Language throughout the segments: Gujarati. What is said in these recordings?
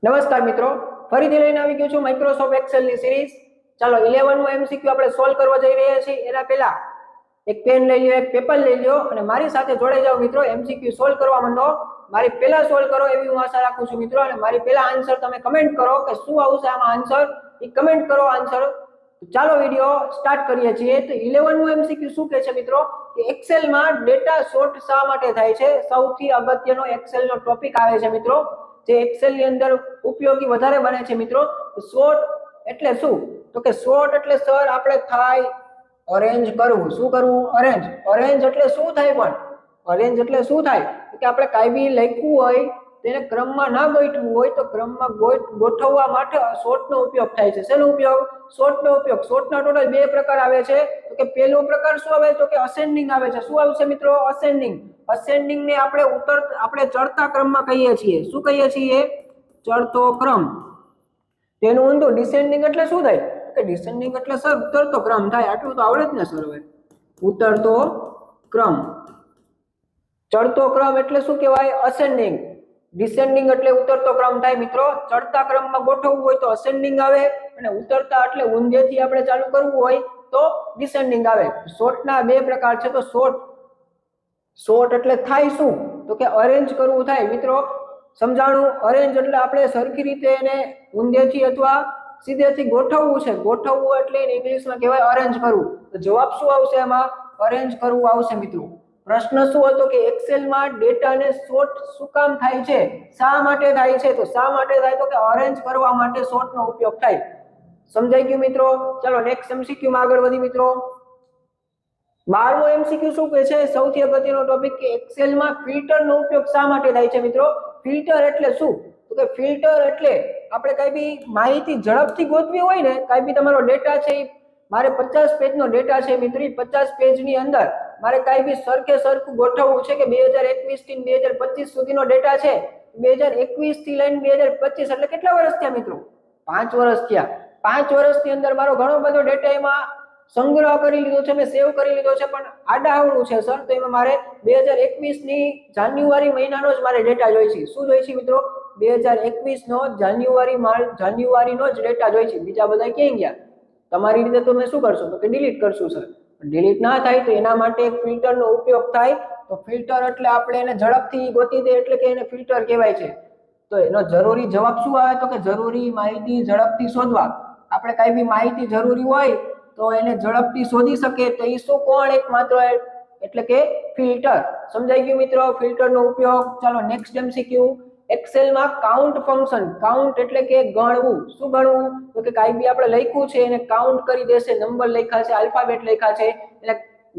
નમસ્કાર મિત્રો, ફરીથી લઈને આવી ગયો છું માઇક્રોસોફ્ટ એક્સેલ ની સિરીઝ। ચાલો 11 નું એમસીક્યુ આપણે સોલ્વ કરવા જઈ રહ્યા છીએ। એના પહેલા એક પેન લઈ લ્યો, એક પેપર લઈ લ્યો અને મારી સાથે જોડાઈ જાઓ મિત્રો। એમસીક્યુ સોલ્વ કરવા માંડો। મારી પહેલા સોલ્વ કરો એવી હું આશા રાખું છું મિત્રો। અને મારી પહેલા આન્સર તમે કમેન્ટ કરો કે શું આવશે આમાં આન્સર, એ કમેન્ટ કરો આન્સર। ચાલો વિડિયો સ્ટાર્ટ કરીએ છીએ। તો 11 નું એમસીક્યુ શું કહે છે મિત્રો કે એક્સેલ માં ડેટા સોર્ટ શા માટે થાય છે। સૌથી અગત્યનો એક્સેલ નો ટોપિક આવે છે મિત્રો, જે એક્સેલ ની અંદર ઉપયોગી વધારે બને છે મિત્રો। સોર્ટ એટલે શું? તો કે સોર્ટ એટલે સર આપણે થાય અરેન્જ કરવું। શું કરવું? અરેન્જ। અરેન્જ એટલે શું થાય? પણ અરેન્જ એટલે શું થાય કે આપણે કાંઈ બી લખ્યું હોય તેને ક્રમમાં ના ગોઠવવું હોય તો ક્રમમાં ગોઠવવા માટે સોર્ટનો ઉપયોગ થાય છે। શેનો ઉપયોગ? સોર્ટનો ઉપયોગ। સોર્ટના ટોટલ બે પ્રકાર આવે છે। તો કે પહેલો પ્રકાર શું આવે? તો કે અસેન્ડિંગ આવે છે। શું આવશે મિત્રો? અસેન્ડિંગ। અસેન્ડિંગ ને આપણે ચડતા ક્રમમાં કહીએ છીએ। શું કહીએ છીએ? ચડતો ક્રમ। તેનું ઊંધું ડિસેન્ડિંગ એટલે શું થાય? કે ડિસેન્ડિંગ એટલે સર ઉતરતો ક્રમ થાય। આટલું તો આવડે જ ને સર? હવે ઉતરતો ક્રમ। ચડતો ક્રમ એટલે શું કહેવાય? અસેન્ડિંગ। ડિસેન્ડિંગ એટલે ઉતરતો ક્રમ થાય મિત્રો। ચડતા ક્રમમાં ગોઠવવું હોય તો અસેન્ડિંગ આવે અને ઉતરતા એટલે ઊંધેથી આપણે ચાલુ કરવું હોય તો ડિસેન્ડિંગ આવે। શોર્ટના બે પ્રકાર છે। તો શોર્ટ એટલે થાય શું? તો કે અરેન્જ કરવું થાય મિત્રો। સમજાણું? અરેન્જ એટલે આપણે સરખી રીતે એને ઊંધેથી અથવા સીધેથી ગોઠવવું છે। ગોઠવવું એટલે ઇંગ્લિશમાં કહેવાય અરેન્જ કરવું। તો જવાબ શું આવશે આમાં? અરેન્જ કરવું આવશે મિત્રો। પ્રશ્ન શું હતો કે એક્સેલમાં ડેટાને સોર્ટ શું કામ થાય છે? શા માટે થાય છે? તો શા માટે થાય? તો કે અરેન્જ કરવા માટે સોર્ટનો ઉપયોગ થાય। સમજાઈ ગયું મિત્રો? ચાલો નેક્સ્ટ એમસીક્યુ માં આગળ વધી મિત્રો। 12મો એમસીક્યુ શું કહે છે? સૌથી અગત્યનો ટોપિક કે એક્સેલમાં ફિલ્ટરનો ઉપયોગ શા માટે થાય છે મિત્રો? ફિલ્ટર એટલે શું? તો કે ફિલ્ટર એટલે આપણે કઈ બી માહિતી ઝડપથી ગોતવી હોય ને, કઈ બી તમારો ડેટા છે, મારે 50 પેજનો ડેટા છે મિત્રો, 50 પેજની અંદર મારે કઈ બી સરખે સરખું ગોઠવવું છે કે 2021 થી 2025 સુધીનો ડેટા છે। 2021 થી લઈને 2025 એટલે કેટલા વર્ષ થયા મિત્રો? 5 વર્ષ થયા। 5 વર્ષની અંદર મારો ઘણો બધો ડેટા એમાં સંગ્રહ કરી લીધો છે, મેં સેવ કરી લીધો છે, પણ આડાઅવળું છે સર, તો એમાં મારે 2021 ની જાન્યુઆરી મહિનાનો જ મારે ડેટા જોઈએ છે। શું જોઈએ છે મિત્રો? 2021 નો જાન્યુઆરીનો જ ડેટા જોઈએ છે। બીજા બધા ક્યાં ગયા? તમારી રીતે તો મેં શું કરશો તો કે ડિલીટ કરશું સર। ડિલીટ ના થાય તો એના માટે એક ફિલ્ટરનો ઉપયોગ થાય। તો ફિલ્ટર એટલે આપણે એને ઝડપથી ગોતી દે એટલે કે એને ફિલ્ટર કહેવાય છે। તો એનો જરૂરી જવાબ શું આવે? તો કે જરૂરી માહિતી ઝડપથી શોધવા। આપણે કઈ બી માહિતી જરૂરી હોય તો એને ઝડપથી શોધી શકે તો એ શું કોણ? એકમાત્ર એટલે કે ફિલ્ટર। સમજાઈ ગયું મિત્રો ફિલ્ટરનો ઉપયોગ? ચાલો નેક્સ્ટ એમસીક્યુ। એક્સેલમાં કાઉન્ટ ફંક્શન। કાઉન્ટ એટલે કે ગણવું। શું ગણવું? તો કે કાંઈ બી આપણે લખ્યું છે એને કાઉન્ટ કરી દેશે। નંબર લખ્યા છે, આલ્ફાબેટ લખ્યા છે, એટલે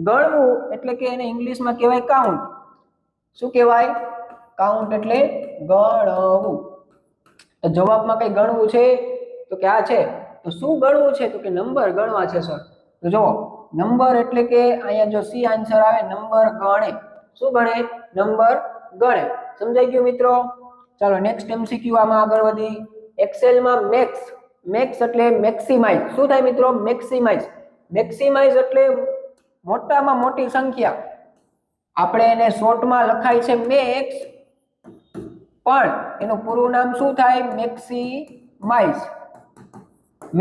ગણવું એટલે કે એને ઇંગ્લિશમાં કહેવાય કાઉન્ટ। શું કહેવાય? કાઉન્ટ એટલે ગણવું। તો જવાબમાં કઈ ગણવું છે? તો કે આ છે। તો શું ગણવું છે? તો કે નંબર ગણવા છે સર। તો જો નંબર એટલે કે અહીંયા જો સી આન્સર આવે, નંબર ગણે। શું ગણે? નંબર ગણે। સમજાઈ ગયું મિત્રો? ચાલો નેક્સ્ટ એમસીક્યુ આમાં આગળ વધી। એક્સેલમાં મેક્સ એટલે મેક્સિમાઇઝ। શું થાય મિત્રો? મેક્સિમાઇઝ। મેક્સિમાઇઝ એટલે મોટામાં મોટી સંખ્યા। આપણે એને શોર્ટમાં લખાય છે મેક્સ, પણ એનું પૂરું નામ શું થાય? મેક્સિમાઇઝ।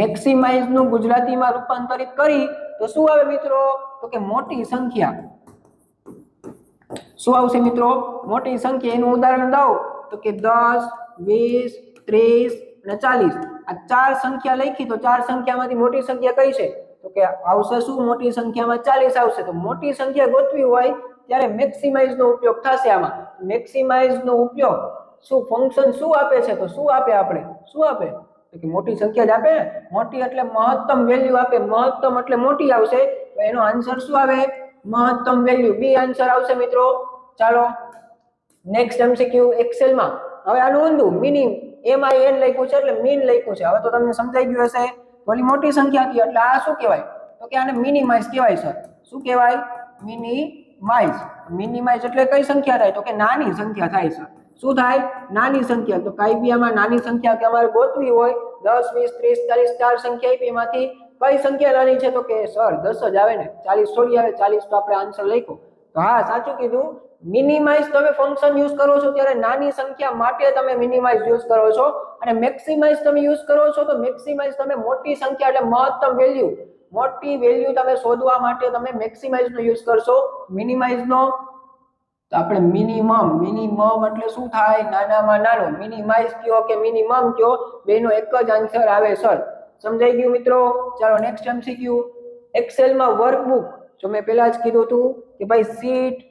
મેક્સિમાઇઝ નું ગુજરાતીમાં રૂપાંતરિત કરી તો શું આવે મિત્રો? તો કે મોટી સંખ્યા। શું આવશે મિત્રો? મોટી સંખ્યા। એનું ઉદાહરણ દઉં તો કે 10, 20, 30 અને 40 આ ચાર સંખ્યા લખી તો ચાર સંખ્યામાંથી મોટી સંખ્યા કઈ છે? તો કે આવશે શું? મોટી સંખ્યામાં 40 આવશે। તો મોટી સંખ્યા ગોતવી હોય ત્યારે મેક્સિમાઇઝ નો ઉપયોગ થશે આમાં। મેક્સિમાઇઝ નો ઉપયોગ શું ફંક્શન શું આપે છે? તો શું આપે? આપણે શું આપે? તો કે મોટી સંખ્યા જ આપે ને। મોટી એટલે મહત્તમ વેલ્યુ આપે। મહત્તમ એટલે મોટી આવશે, તો એનો આન્સર શું આવે? મહત્તમ વેલ્યુ, બી આન્સર આવશે મિત્રો। ચાલો નેક્સ્ટ એમસીક્યુ એક્સેલમાં। હવે આનું ઊંધું મિનિ MIN લખ્યું છે એટલે મીન લખ્યું છે। હવે તો તમને સમજાઈ ગયું હશે। ઓલી મોટી સંખ્યા હતી એટલે આ શું કહેવાય? તો કે આને મિનિમાઇઝ કહેવાય સર। શું કહેવાય? મિનિમાઇઝ। મિનિમાઇઝ એટલે કઈ સંખ્યા થાય? તો કે નાની સંખ્યા થાય સર। શું થાય? નાની સંખ્યા। તો કાંઈ બી આમાં નાની સંખ્યા કે અમારે ગોતવી હોય 10, 20, 30, 40 ચાર સંખ્યા આપી, એમાંથી કઈ સંખ્યા નાની છે? તો કે સર 10 જ આવે ને, 40 થોડી આવે। 40 તો આપણે આન્સર લખ્યો। તો હા સાચું કીધું, મિનિમાઇઝ તમે ફંક્શન યુઝ કરો છો ત્યારે નાની સંખ્યા માટે તમે મિનિમાઇઝ યુઝ કરો છો, અને મેક્સિમાઇઝ તમે યુઝ કરો છો તો મેક્સિમાઇઝ તમે મોટી સંખ્યા એટલે મહત્તમ વેલ્યુ, મોટી વેલ્યુ તમે શોધવા માટે તમે મેક્સિમાઇઝ નો યુઝ કરશો, મિનિમાઇઝ નો. તો આપણે મિનિમમ એટલે શું થાય? નાનામાં નાનું. મિનિમાઇઝ કયો કે મિનિમમ કયો, બેનો એક જ આન્સર આવે સર. સમજાઈ ગયું મિત્રો? ચાલો નેક્સ્ટ એમસીક્યુ. એક્સેલમાં વર્કબુક, જો મેં પહેલા જ કીધું હતું કે ભાઈ શીટ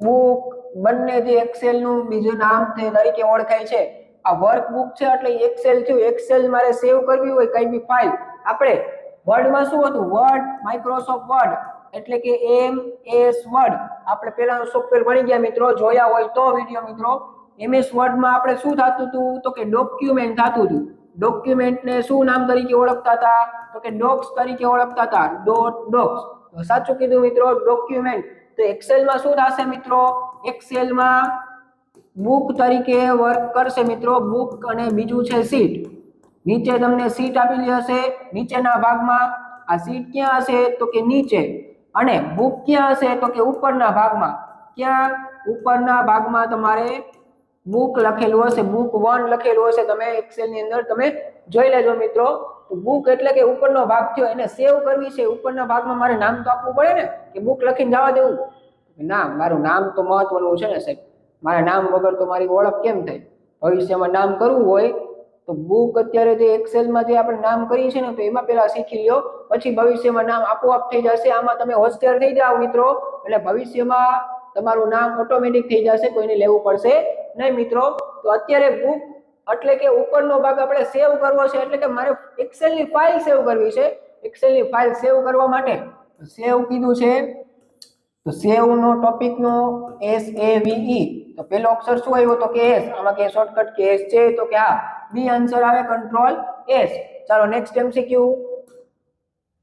બુક બંને જે એક્સેલ નું બીજું નામ તરીકે ઓળખાય છે. આ વર્કબુક છે એટલે એક્સેલ થયું. એક્સેલ મારે સેવ કરવી હોય કઈ બી ફાઇલ, આપણે વર્ડમાં શું હતું? વર્ડ, માઇક્રોસોફ્ટ વર્ડ એટલે કે MS વર્ડ. આપણે પહેલાનું સોફ્ટવેર ભણી ગયા મિત્રો, જોયા હોય તો વિડીયો મિત્રો. MS વર્ડમાં આપણે શું થતું હતું? તો કે ડોક્યુમેન્ટ થતું હતું. ડોક્યુમેન્ટને શું નામ તરીકે ઓળખતા હતા? તો કે ડોક્સ તરીકે ઓળખતા હતા. ડોક્સ. તો સાચું કીધું મિત્રો, ડોક્યુમેન્ટ. તો એક્સેલમાં શું થશે મિત્રો? એક્સેલમાં બુક તરીકે વર્ક કરશે મિત્રો. બુક અને બીજું છે શીટ. નીચે તમને શીટ આપેલી હશે નીચેના ભાગમાં. આ શીટ ક્યાં હશે? તો કે નીચે. અને બુક ક્યાં હશે? તો કે ઉપરના ભાગમાં. ક્યાં? ઉપરના ભાગમાં તમારે બુક લખેલું હશે, બુક 1 લખેલું હશે. તમે એક્સેલ ની અંદર તમે જોઈ લેજો મિત્રો. બુક એટલે કે ઉપરનો ભાગ થયો, એને સેવ કરવી છે. ઉપરના ભાગમાં મારે નામ તો આપવું પડે ને, કે બુક લખીને જવા દેવું? ના, મારું નામ તો મહત્વનું છે ને સાહેબ. મારા નામ વગર તો મારી ઓળખ કેમ થાય? ભવિષ્યમાં નામ કરવું હોય તો બુક અત્યારે જે એક્સેલમાં જે આપણે નામ કરીએ છીએ ને, તો એમાં પહેલા શીખી લ્યો, પછી ભવિષ્યમાં નામ આપોઆપ થઈ જશે. આમાં તમે હોશિયાર થઈ જાઓ મિત્રો, એટલે ભવિષ્યમાં તમારું નામ ઓટોમેટિક થઈ જશે, કોઈને લેવું પડશે નહીં મિત્રો. તો અત્યારે બુક એટલે કે ઉપરનો ભાગ આપણે સેવ કરવો છે, એટલે કે મારે એક્સેલની ફાઇલ સેવ કરવી છે. એક્સેલની ફાઇલ સેવ કરવા માટે સેવ કીધું છે, તો સેવ નો ટોપિક નો SAVE. તો પહેલો અક્ષર શું આવ્યો? તો કે S. આમાં કે શોર્ટકટ કે S છે? તો કે હા, બી આન્સર આવે, કંટ્રોલ S. ચાલો નેક્સ્ટ એમસીક્યુ.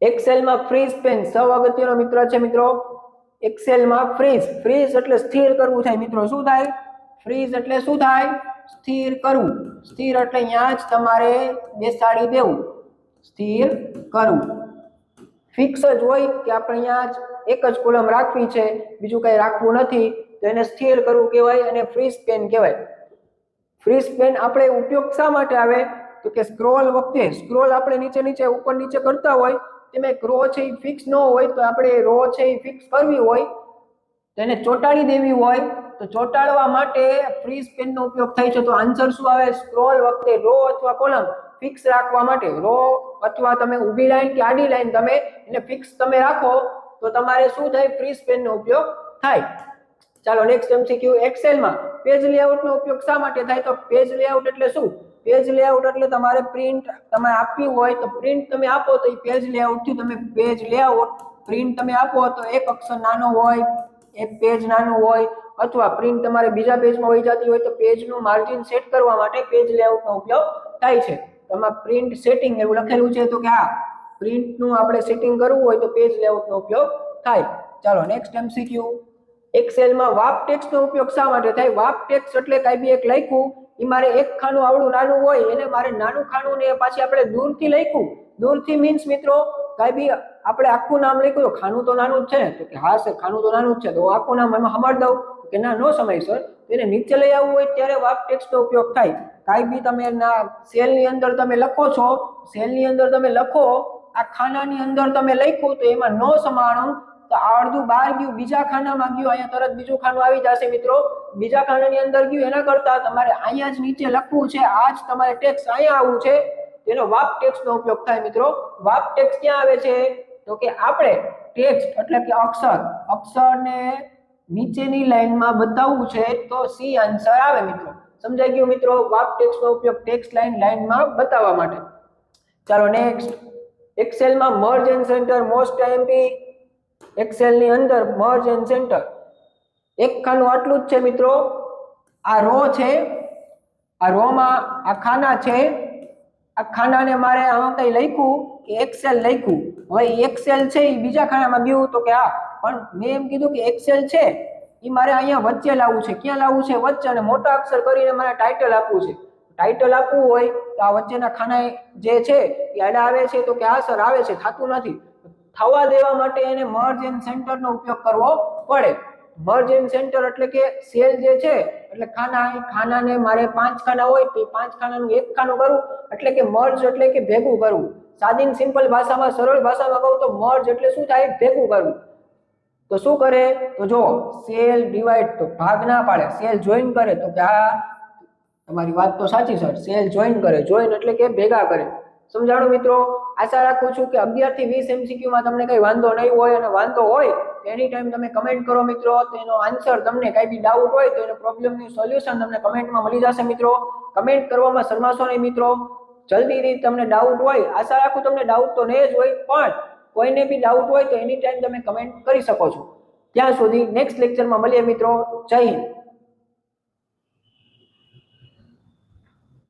એક્સેલમાં ફ્રીઝ પેન સૌ અગત્યનો મિત્ર છે મિત્રો. એક્સેલમાં ફ્રીઝ એટલે સ્થિર કરવું થાય મિત્રો. શું થાય? ફ્રીઝ એટલે શું થાય? સ્થિર કરવું. સ્થિર એટલે અહીંયા જ તમારે બેસાડી દેવું. સ્થિર કરવું. ફિક્સ જ હોય કે આપણે અહીંયા જ એક જ કોલમ રાખવી છે, બીજું કઈ રાખવું નથી, તો એને સ્થિર કરવું કહેવાય અને ફ્રીઝ પેન કહેવાય. ફ્રીઝ પેન આપણે ઉપયોગ શા માટે આવે? તો કે સ્ક્રોલ વખતે, સ્ક્રોલ આપણે નીચે ઉપર નીચે કરતા હોય, તેમાં રો છે એ ફિક્સ ન હોય, તો આપણે રો છે એ ફિક્સ કરવી હોય, તો એને ચોંટાડી દેવી હોય, તો ચોંટાડવા માટે ફ્રીઝ પેન નો ઉપયોગ થાય છે. તો આન્સર શું આવે? સ્ક્રોલ વખતે રો અથવા કોલમ ફિક્સ રાખવા માટે. રો અથવા તમે ઊભી લાઈન કે આડી લાઈન તમે એને ફિક્સ તમે રાખો તો તમારે શું થાય? ફ્રીઝ પેન નો ઉપયોગ થાય. ચાલો નેક્સ્ટ એમસીક્યુ. એક્સેલમાં પેજ લેઆઉટ નો ઉપયોગ શા માટે થાય? તો પેજ લેઆઉટ એટલે શું? પેજ લેઆઉટ એટલે તમારે પ્રિન્ટ તમે આપવી હોય, તો પ્રિન્ટ તમે આપો તો એ પેજ લેઆઉટ થી તમે પેજ લેઆઉટ પ્રિન્ટ તમે આપો તો એક અક્ષર નાનો હોય, એક પેજ નાનું હોય, અથવા પ્રિન્ટ તમારે બીજા પેજમાં વહી જતી હોય તો પેજનું માર્જિન સેટ કરવા માટે પેજ લેઆઉટનો ઉપયોગ થાય છે. એમાં પ્રિન્ટ સેટિંગ એવું લખેલું છે, તો કે હા, પ્રિન્ટનું આપણે સેટિંગ કરવું હોય તો પેજ લેઆઉટનો ઉપયોગ થાય. ચાલો નેક્સ્ટ એમસીક્યુ. એક્સેલમાં વાપ ટેક્સ્ટનો ઉપયોગ શા માટે થાય? વાપ ટેક્સ્ટ એટલે કાંઈ બી એક લખ્યું, એ મારે એક ખાનું આવડું નાનું હોય, એને મારે નાનું ખાનું ને પાછી આપણે દૂરથી લખ્યું. દૂરથી મીન્સ મિત્રો કાંઈ બી આપણે આખું નામ લખ્યું તો ખાનું તો નાનું જ છે ને, તો કે હા સર ખાનું તો નાનું જ છે, તો આખું નામ એમાં સમાર દઉં, કે ના નો સમય સર. એને નીચે લઈ આવવું હોય ત્યારે વાપ ટેક્સ્ટનો ઉપયોગ થાય. કાંઈ બી તમે સેલની અંદર તમે લખો છો, સેલની અંદર તમે લખો, આ ખાનાની અંદર તમે લખ્યું તો એમાં નો સમાણું, તો અડધું બહાર ગયું, બીજા ખાનામાં ગયું, અહીંયા તરત બીજું ખાનું આવી જશે મિત્રો. બીજા ખાનાની અંદર ગયું એના કરતા તમારે અહીંયા જ નીચે લખવું છે, આ જ તમારે ટેક્સ્ટ અહીંયા આવવું છે, તેનો વાપ ટેક્સ્ટનો ઉપયોગ થાય મિત્રો. વાપ ટેક્સ્ટ ક્યાં આવે છે? તો કે આપણે ટેક્સ્ટ એટલે કે અક્ષરને નીચેની લાઈનમાં બતાવવું છે તો સી આન્સર આવે મિત્રો. સમજાઈ ગયું મિત્રો? વાપ ટેક્સ્ટનો ઉપયોગ ટેક્સ્ટ લાઈનમાં બતાવવા માટે. ચાલો નેક્સ્ટ. એક્સેલમાં merge and center most IMP. એક્સેલની અંદર મર્જ એન્ડ સેન્ટર એક ખાનું આટલું જ છે મિત્રો. આ રો છે, આ રોમાં આ ખાના છે, આ ખાનાને મારે આમાં કઈ લખ્યું કે એક્સેલ લખ્યું, હવે એક્સેલ છે એ બીજા ખાનામાં ગયું, તો કે હા, પણ મેં એમ કીધું કે એક્સેલ છે એ મારે અહીંયા વચ્ચે લાવવું છે. ક્યાં લાવવું છે? વચ્ચે. અને મોટા અક્ષર કરીને મારે ટાઇટલ આપવું છે. ટાઇટલ આપવું હોય તો આ વચ્ચેના ખાના જે છે એ આડા આવે છે, તો કે હા સર આવે છે, થતું નથી. થવા દેવા માટે એને મર્જ એન્ડ સેન્ટરનો ઉપયોગ કરવો પડે. મર્જ ઇન સેન્ટર એટલે કે સેલ જે છે એટલે ખાનાને મારે 5 ખાના હોય તો 5 ખાનાનું એક ખાનું કરવું એટલે કે મર્જ એટલે કે ભેગું કરવું. સાદી સિમ્પલ ભાષામાં સરળ ભાષામાં કહું તો મર્જ એટલે શું થાય? ભેગું કરવું. તો શું કરે? તો જો સેલ ડિવાઈડ તો ભાગ ના પાડે, સેલ જોઈન કરે તો કે આ તમારી વાત તો સાચી સર, સેલ જોઈન કરે, જોઈન એટલે કે ભેગા કરે. સમજાણું મિત્રો? આશા રાખું છું કે 11 થી 20 MCQ માં તમને કઈ વાંધો નહીં હોય, અને વાંધો હોય તો એની ટાઈમ તમે કમેન્ટ કરો મિત્રો. તો એનો આન્સર તમને કઈ બી ડાઉટ હોય તો એનો પ્રોબ્લેમનું સોલ્યુશન તમને કમેન્ટમાં મળી જશે મિત્રો. કમેન્ટ કરવામાં શરમાશો નહીં મિત્રો. જલ્દીથી તમને ડાઉટ હોય, આશા રાખું તમને ડાઉટ તો નહીં જ હોય, પણ કોઈને બી ડાઉટ હોય તો એની ટાઈમ તમે કમેન્ટ કરી શકો છો. ત્યાં સુધી નેક્સ્ટ લેક્ચરમાં મળીએ મિત્રો. જય હિન્દ.